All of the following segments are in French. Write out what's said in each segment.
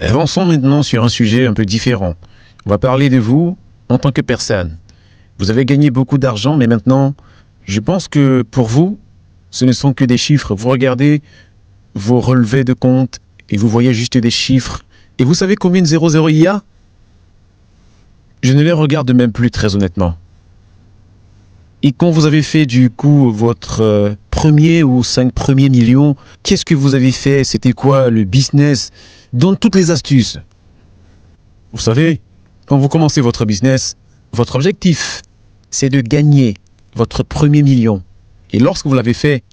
Avançons maintenant sur un sujet un peu différent. On va parler de vous en tant que personne. Vous avez gagné beaucoup d'argent, mais maintenant, je pense que pour vous, ce ne sont que des chiffres. Vous regardez vos relevés de compte et vous voyez juste des chiffres. Et vous savez combien de 00 il y a? Je ne les regarde même plus très honnêtement. Et quand vous avez fait du coup votre premier ou 5 premiers millions, qu'est-ce que vous avez fait? C'était quoi le business? Donne toutes les astuces. Vous savez, quand vous commencez votre business, votre objectif, c'est de gagner votre premier million. Et lorsque vous l'avez fait,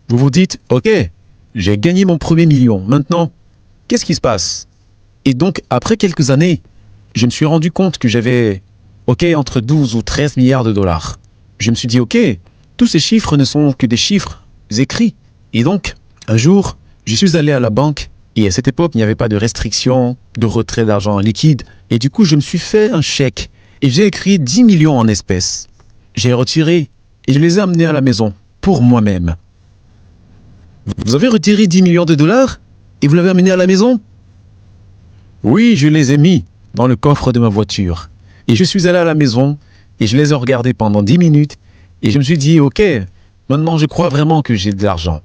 vous vous dites, ok, j'ai gagné mon premier million. Maintenant, qu'est-ce qui se passe? Et donc, après quelques années, je me suis rendu compte que j'avais, entre 12 ou 13 milliards de dollars. Je me suis dit, tous ces chiffres ne sont que des chiffres écrits. Et donc, un jour, je suis allé à la banque et à cette époque, il n'y avait pas de restriction de retrait d'argent liquide. Et du coup, je me suis fait un chèque et j'ai écrit 10 millions en espèces. J'ai retiré et je les ai amenés à la maison pour moi-même. Vous avez retiré 10 millions de dollars et vous l'avez amené à la maison? Oui, je les ai mis dans le coffre de ma voiture. Et je suis allé à la maison et je les ai regardés pendant 10 minutes et je me suis dit, maintenant je crois vraiment que j'ai de l'argent.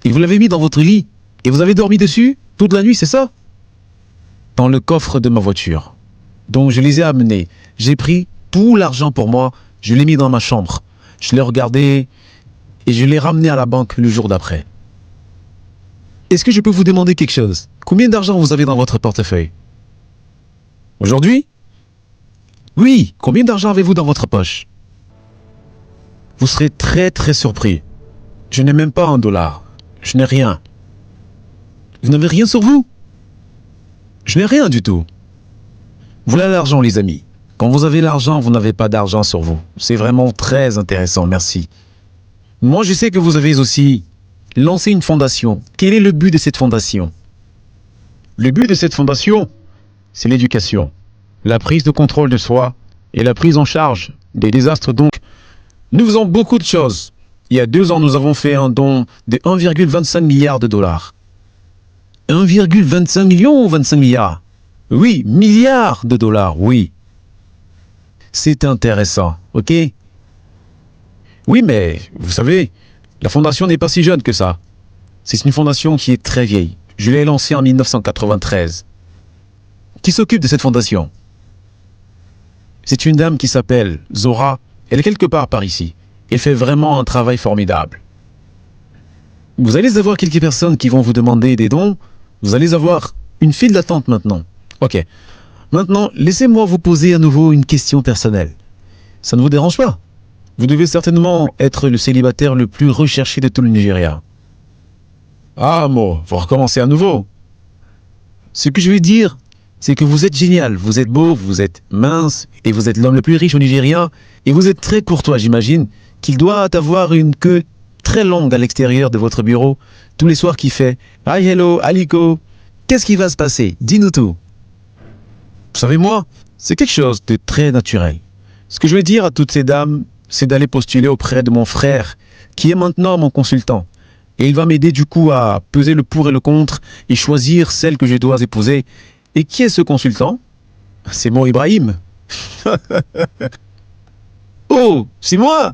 Et vous l'avez mis dans votre lit et vous avez dormi dessus toute la nuit, c'est ça? Dans le coffre de ma voiture. Donc je les ai amenés. J'ai pris tout l'argent pour moi, je l'ai mis dans ma chambre. Je l'ai regardé et je l'ai ramené à la banque le jour d'après. Est-ce que je peux vous demander quelque chose? Combien d'argent vous avez dans votre portefeuille? Aujourd'hui? Oui, combien d'argent avez-vous dans votre poche? Vous serez très très surpris. Je n'ai même pas $1. Je n'ai rien. Vous n'avez rien sur vous? Je n'ai rien du tout. Voilà l'argent, les amis. Quand vous avez l'argent, vous n'avez pas d'argent sur vous. C'est vraiment très intéressant, merci. Moi, je sais que vous avez aussi lancé une fondation. Quel est le but de cette fondation? Le but de cette fondation, c'est l'éducation, la prise de contrôle de soi et la prise en charge des désastres. Donc, nous faisons beaucoup de choses. Il y a 2 ans, nous avons fait un don de 1,25 milliard de dollars. 1,25 million ou 25 milliards? Oui, milliards de dollars, oui. C'est intéressant, ok? Oui, mais vous savez, la fondation n'est pas si jeune que ça. C'est une fondation qui est très vieille. Je l'ai lancée en 1993. Qui s'occupe de cette fondation? C'est une dame qui s'appelle Zora. Elle est quelque part par ici. Elle fait vraiment un travail formidable. Vous allez avoir quelques personnes qui vont vous demander des dons. Vous allez avoir une file d'attente maintenant. Ok. Maintenant, laissez-moi vous poser à nouveau une question personnelle. Ça ne vous dérange pas? Vous devez certainement être le célibataire le plus recherché de tout le Nigeria. Ah, moi, faut recommencer à nouveau. Ce que je veux dire, c'est que vous êtes génial, vous êtes beau, vous êtes mince, et vous êtes l'homme le plus riche au Nigeria, et vous êtes très courtois, j'imagine, qu'il doit avoir une queue très longue à l'extérieur de votre bureau, tous les soirs qui fait « Hi, hello, Aliko ». Qu'est-ce qui va se passer? Dis-nous tout. Vous savez, moi, c'est quelque chose de très naturel. Ce que je veux dire à toutes ces dames, c'est d'aller postuler auprès de mon frère, qui est maintenant mon consultant. Et il va m'aider du coup à peser le pour et le contre et choisir celle que je dois épouser. Et qui est ce consultant? C'est Mo Ibrahim. Oh, c'est moi!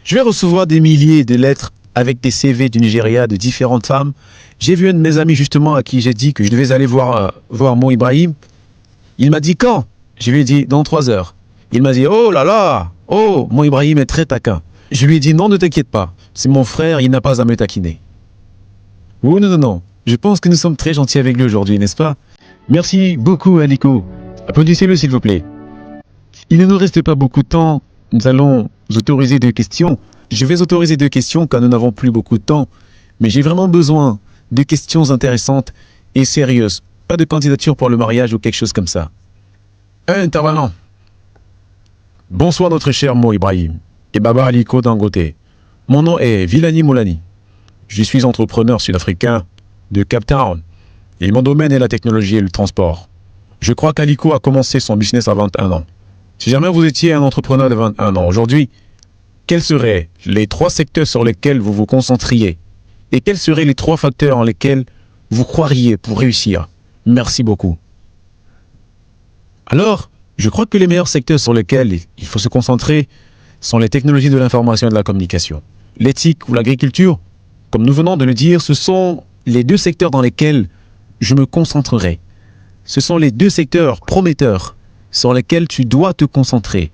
Je vais recevoir des milliers de lettres avec des CV du Nigeria de différentes femmes. J'ai vu un de mes amis justement à qui j'ai dit que je devais aller voir Mo Ibrahim. Il m'a dit quand? Je lui ai dit dans 3 heures. Il m'a dit oh là là, oh, Mo Ibrahim est très taquin. Je lui ai dit non, ne t'inquiète pas, c'est mon frère, il n'a pas à me taquiner. Oh non, non, non, je pense que nous sommes très gentils avec lui aujourd'hui, n'est-ce pas? Merci beaucoup, Aliko. Applaudissez-le, s'il vous plaît. Il ne nous reste pas beaucoup de temps. Nous allons autoriser 2 questions. Je vais autoriser 2 questions car nous n'avons plus beaucoup de temps. Mais j'ai vraiment besoin de questions intéressantes et sérieuses. Pas de candidature pour le mariage ou quelque chose comme ça. Un intervenant. Bonsoir, notre cher Mo Ibrahim et Baba Aliko Dangote. Mon nom est Villani Moulani. Je suis entrepreneur sud-africain de Cape Town. Et mon domaine est la technologie et le transport. Je crois qu'Aliko a commencé son business à 21 ans. Si jamais vous étiez un entrepreneur de 21 ans aujourd'hui, quels seraient les 3 secteurs sur lesquels vous vous concentriez? Et quels seraient les 3 facteurs en lesquels vous croiriez pour réussir? Merci beaucoup. Alors, je crois que les meilleurs secteurs sur lesquels il faut se concentrer sont les technologies de l'information et de la communication. L'éthique ou l'agriculture, comme nous venons de le dire, ce sont les deux secteurs dans lesquels je me concentrerai. Ce sont les deux secteurs prometteurs sur lesquels tu dois te concentrer.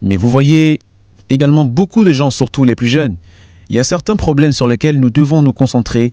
Mais vous voyez également beaucoup de gens, surtout les plus jeunes, il y a certains problèmes sur lesquels nous devons nous concentrer,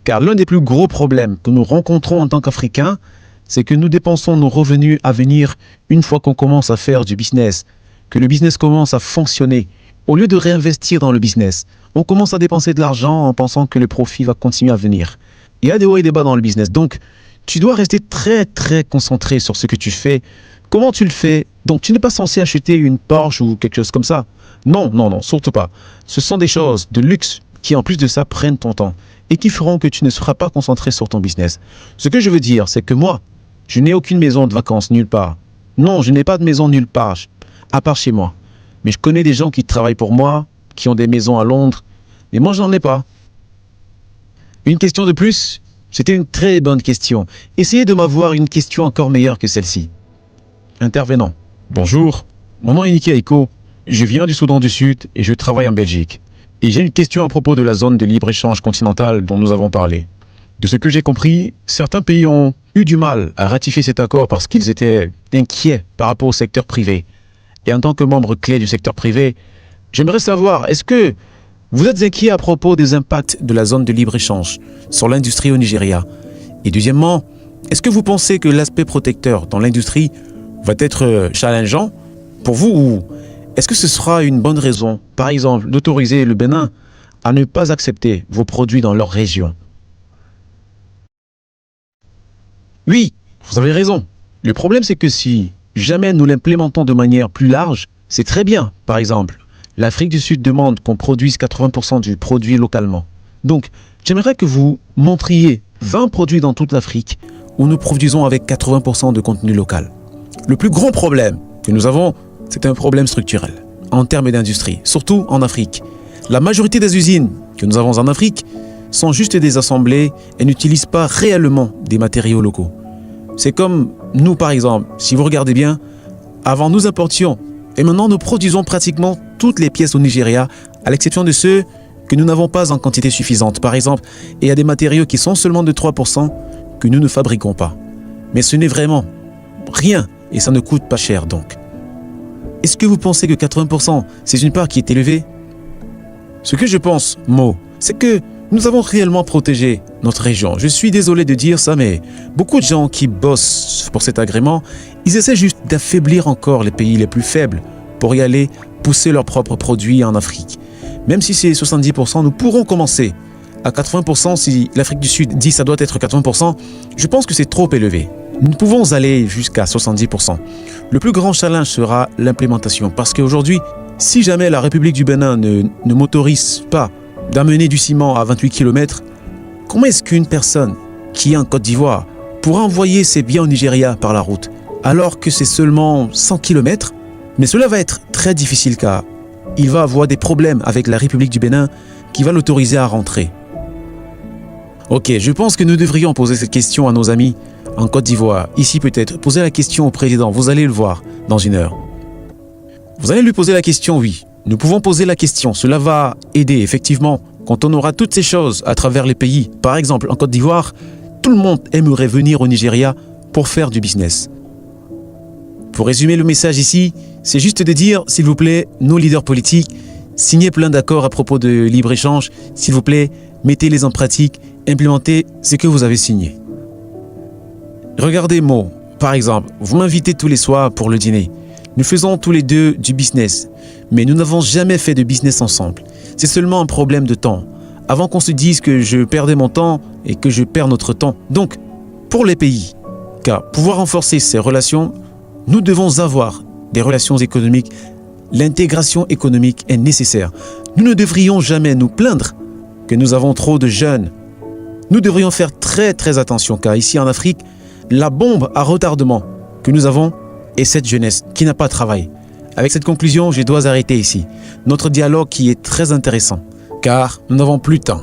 car l'un des plus gros problèmes que nous rencontrons en tant qu'Africains, c'est que nous dépensons nos revenus à venir une fois qu'on commence à faire du business, que le business commence à fonctionner. Au lieu de réinvestir dans le business, on commence à dépenser de l'argent en pensant que le profit va continuer à venir. Il y a des hauts et des bas dans le business, donc tu dois rester très concentré sur ce que tu fais. Comment tu le fais? Donc tu n'es pas censé acheter une Porsche ou quelque chose comme ça. Non, surtout pas. Ce sont des choses de luxe qui en plus de ça prennent ton temps et qui feront que tu ne seras pas concentré sur ton business. Ce que je veux dire, c'est que moi, je n'ai aucune maison de vacances nulle part. Non, je n'ai pas de maison nulle part, à part chez moi. Mais je connais des gens qui travaillent pour moi, qui ont des maisons à Londres, mais moi, je n'en ai pas. Une question de plus? C'était une très bonne question. Essayez de m'avoir une question encore meilleure que celle-ci. Intervenant. Bonjour, mon nom est Niki Aiko. Je viens du Soudan du Sud et je travaille en Belgique. Et j'ai une question à propos de la zone de libre-échange continentale dont nous avons parlé. De ce que j'ai compris, certains pays ont eu du mal à ratifier cet accord parce qu'ils étaient inquiets par rapport au secteur privé. Et en tant que membre clé du secteur privé, j'aimerais savoir, est-ce que vous êtes inquiet à propos des impacts de la zone de libre-échange sur l'industrie au Nigeria? Et deuxièmement, est-ce que vous pensez que l'aspect protecteur dans l'industrie va être challengeant pour vous ou est-ce que ce sera une bonne raison, par exemple, d'autoriser le Bénin à ne pas accepter vos produits dans leur région? Oui, vous avez raison. Le problème, c'est que si jamais nous l'implémentons de manière plus large, c'est très bien. Par exemple, l'Afrique du Sud demande qu'on produise 80% du produit localement. Donc, j'aimerais que vous montriez 20 produits dans toute l'Afrique où nous produisons avec 80% de contenu local. Le plus grand problème que nous avons, c'est un problème structurel en termes d'industrie, surtout en Afrique. La majorité des usines que nous avons en Afrique sont juste des assemblées et n'utilisent pas réellement des matériaux locaux. C'est comme nous par exemple, si vous regardez bien, avant nous importions et maintenant nous produisons pratiquement toutes les pièces au Nigeria, à l'exception de ceux que nous n'avons pas en quantité suffisante. Par exemple, il y a des matériaux qui sont seulement de 3% que nous ne fabriquons pas. Mais ce n'est vraiment rien et ça ne coûte pas cher donc. Est-ce que vous pensez que 80% c'est une part qui est élevée? Ce que je pense, Mo, c'est que nous avons réellement protégé notre région. Je suis désolé de dire ça, mais beaucoup de gens qui bossent pour cet agrément, ils essaient juste d'affaiblir encore les pays les plus faibles pour y aller pousser leurs propres produits en Afrique. Même si c'est 70%, nous pourrons commencer à 80%. Si l'Afrique du Sud dit ça doit être 80%, je pense que c'est trop élevé. Nous pouvons aller jusqu'à 70%. Le plus grand challenge sera l'implémentation parce qu'aujourd'hui, si jamais la République du Bénin ne m'autorise pas d'amener du ciment à 28 km, comment est-ce qu'une personne qui est en Côte d'Ivoire pourra envoyer ses biens au Nigeria par la route alors que c'est seulement 100 km? Mais cela va être très difficile car il va avoir des problèmes avec la République du Bénin qui va l'autoriser à rentrer. Ok, je pense que nous devrions poser cette question à nos amis en Côte d'Ivoire. Ici peut-être, poser la question au président, vous allez le voir dans une heure. Vous allez lui poser la question, oui. Nous pouvons poser la question, cela va aider effectivement quand on aura toutes ces choses à travers les pays. Par exemple, en Côte d'Ivoire, tout le monde aimerait venir au Nigeria pour faire du business. Pour résumer le message ici, c'est juste de dire, s'il vous plaît, nos leaders politiques, signez plein d'accords à propos de libre-échange. S'il vous plaît, mettez-les en pratique, implémentez ce que vous avez signé. Regardez Mo, par exemple, vous m'invitez tous les soirs pour le dîner. Nous faisons tous les deux du business, mais nous n'avons jamais fait de business ensemble. C'est seulement un problème de temps. Avant qu'on se dise que je perdais mon temps et que je perds notre temps. Donc, pour les pays, car pouvoir renforcer ces relations, nous devons avoir des relations économiques. L'intégration économique est nécessaire. Nous ne devrions jamais nous plaindre que nous avons trop de jeunes. Nous devrions faire très attention, car ici en Afrique, la bombe à retardement que nous avons est cette jeunesse qui n'a pas de travail. Avec cette conclusion, je dois arrêter ici notre dialogue qui est très intéressant, car nous n'avons plus de temps.